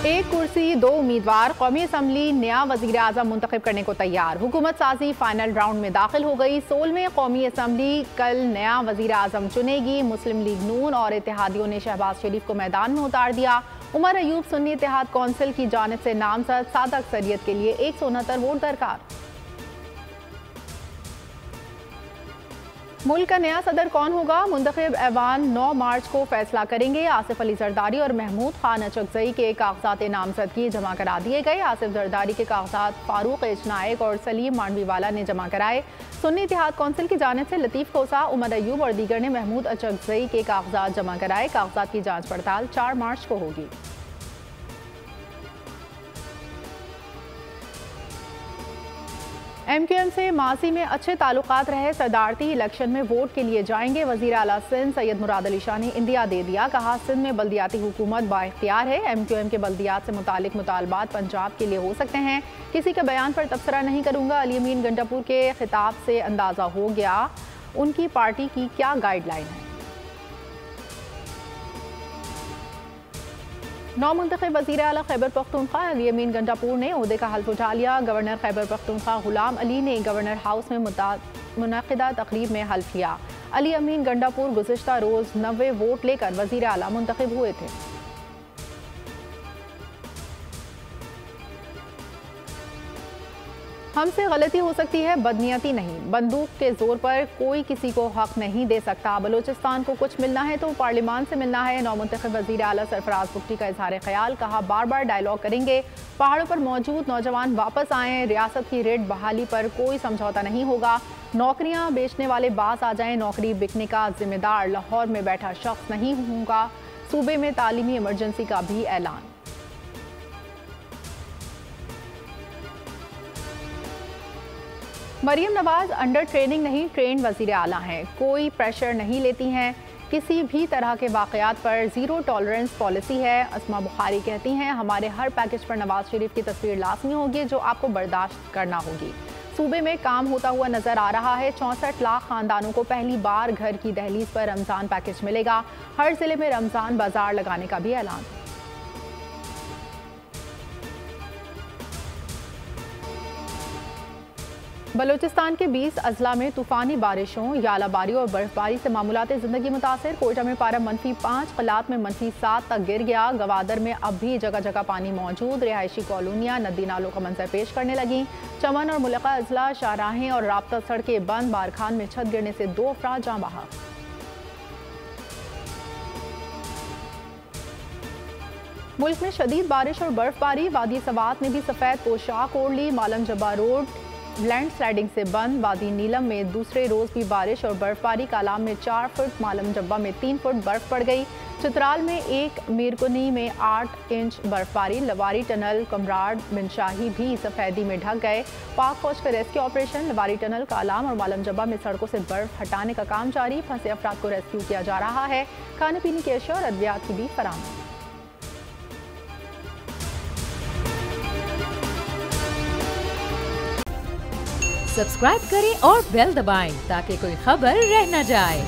एक कुर्सी दो उम्मीदवार, कौमी असम्बली नया वजीर आजम मुंतखब करने को तैयार। हुकूमत साजी फाइनल राउंड में दाखिल हो गई। 16वें कौमी असम्बली कल नया वजीर आजम चुनेगी। मुस्लिम लीग नून और इत्तेहादियों ने शहबाज शरीफ को मैदान में उतार दिया। उमर अयूब सुन्नी इत्तेहाद कौंसिल की जानिब से नामजद, सादा अक्सरियत के लिए 169 वोट दरकार। मुल्क का नया सदर कौन होगा? मुंतखब ऐवान 9 मार्च को फैसला करेंगे। आसिफ अली जरदारी और महमूद खान अचकजई के कागजात नामजदगी जमा करा दिए गए। आसिफ जरदारी के कागजात फारूक एच नायक और सलीम मांडवीवाला ने जमा कराए। सुन्नी इत्तेहाद कौंसिल की जानिब से लतीफ़ कोसा, उमर अयूब और दीगर ने महमूद अचकजई के कागजात जमा कराए। कागजात की जाँच पड़ताल 4 मार्च को होगी। MQM से मासी में अच्छे ताल्लुकात रहे। सदारती इलेक्शन में वोट के लिए जाएंगे। वजीर आला सिंध सैयद मुराद अली शाह ने इंदिया दे दिया। कहा, सिंध में बल्दियाती हुकूमत बाइख्तियार है। MQM के बल्दियात से मुतालिक मुतालबात पंजाब के लिए हो सकते हैं। किसी के बयान पर तबसरा नहीं करूंगा। अली अमीन गंडापुर के खिताब से अंदाजा हो गया उनकी पार्टी की क्या गाइडलाइन है। नौ मुंतखब वज़ीर आला खैबर पख्तूनख्वा अली अमीन गंडापुर ने ओहदे का हल्फ उठा लिया। गवर्नर खैबर पख्तूनख्वा गुलाम अली ने गवर्नर हाउस में मुनक़िदा तकरीब में हल्फ किया। अली अमीन गंडापुर गुज़िश्ता रोज़ 90 वोट लेकर वज़ीर आला मुंतखब हुए थे। हमसे गलती हो सकती है, बदनीयती नहीं। बंदूक के जोर पर कोई किसी को हक नहीं दे सकता। बलूचिस्तान को कुछ मिलना है तो पार्लियामान से मिलना है। नौमुंतखब वज़ीर आला सरफराज बुगटी का इज़हार ख्याल। कहा, बार बार डायलॉग करेंगे। पहाड़ों पर मौजूद नौजवान वापस आएँ। रियासत की रेट बहाली पर कोई समझौता नहीं होगा। नौकरियाँ बेचने वाले बास आ जाएँ। नौकरी बिकने का जिम्मेदार लाहौर में बैठा शख्स नहीं होगा। सूबे में तालीमी इमरजेंसी का भी ऐलान। मरियम नवाज अंडर ट्रेनिंग नहीं, ट्रेंड वज़ीर आला हैं। कोई प्रेशर नहीं लेती हैं। किसी भी तरह के वाक़यात पर ज़ीरो टॉलरेंस पॉलिसी है। अस्मा बुखारी कहती हैं, हमारे हर पैकेज पर नवाज शरीफ की तस्वीर लाजमी होगी जो आपको बर्दाश्त करना होगी। सूबे में काम होता हुआ नजर आ रहा है। 64 लाख खानदानों को पहली बार घर की दहलीज पर रमज़ान पैकेज मिलेगा। हर जिले में रमज़ान बाजार लगाने का भी ऐलान। बलूचिस्तान के 20 अजला में तूफ़ानी बारिशों, यालाबारी और बर्फबारी से मामूलात ज़िंदगी मुतासर। कोयटा में पारा -5, कलात में -7 तक गिर गया। गवादर में अब भी जगह जगह पानी मौजूद। रिहायशी कॉलोनियाँ नदी नालों का मंजर पेश करने लगी। चमन और मुलका अजला, शाहराहें और राब्ता सड़कें बंद। बारखान में छत गिरने से 2 अफराद जाँ बहक। मुल्क में शदीद बारिश और बर्फबारी। वादी सवात ने भी सफ़ेद पोशाक ओढ़ ली। मालम जब्बा रोड लैंड स्लाइडिंग से बंद। वादी नीलम में दूसरे रोज भी बारिश और बर्फबारी। कालाम में 4 फुट, मालम जब्बा में 3 फुट बर्फ पड़ गई। चित्राल में 1, मीरकुनी में 8 इंच बर्फबारी। लवारी टनल, कमराड बिन शाही भी सफेदी में ढक गए। पाक फौज का rescue operation. Lavari tunnel, Kalam और मालम जब्बा में सड़कों से बर्फ हटाने का काम जारी। फंसे अफराद को रेस्क्यू किया जा रहा है। खाने पीने की अशिया और अद्वियात की भी फराहमी। सब्सक्राइब करें और बेल दबाएं ताकि कोई खबर रह न जाए।